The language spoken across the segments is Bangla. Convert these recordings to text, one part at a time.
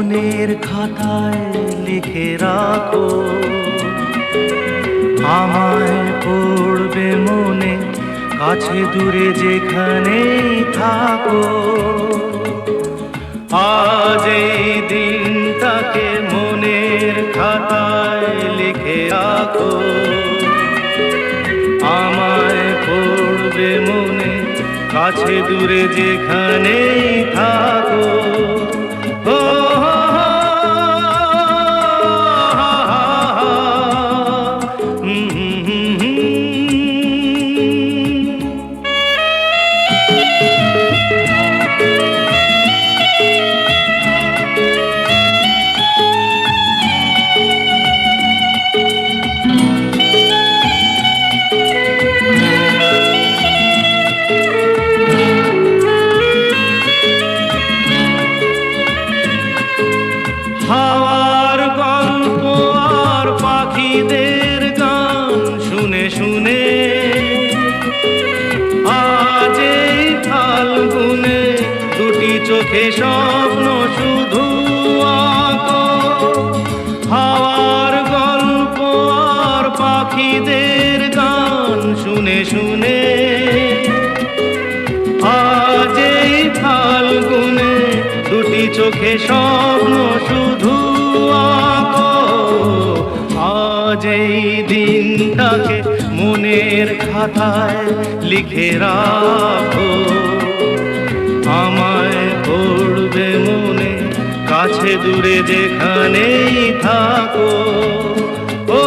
মনের খাতায় লিখে রাখো, আমায় পড়বে মনে, কাছে দূরে যেখানেই থাকো। আজ এই দিনটাকে মনের খাতায় লিখে রাখো, আমায় পড়বে মনে, কাছে দূরে যেখানেই থাকো। হাওয়ার গল্প আর পাখিদের গান শুনে শুনে আজ এই ফাল্গুনে দুটি চোখে স্বপ্ন শুধু আঁকো। হাওয়ার গল্প আর পাখিদের গান শুনে শুনে আজ এই ফাল্গুনে দুটি চোখে স্বপ্ন শুধু আঁকো। আজ এই দিনটাকে মনের খাতায় লিখে রাখো, আমায় পড়বে মনে, কাছে দূরে যেখানেই থাকো। ও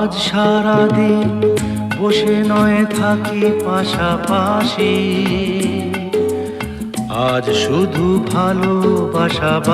আজ সারাদিন বসে নয় থাকি পাশাপাশি, আজ শুধু ভালোবাসাবাসি।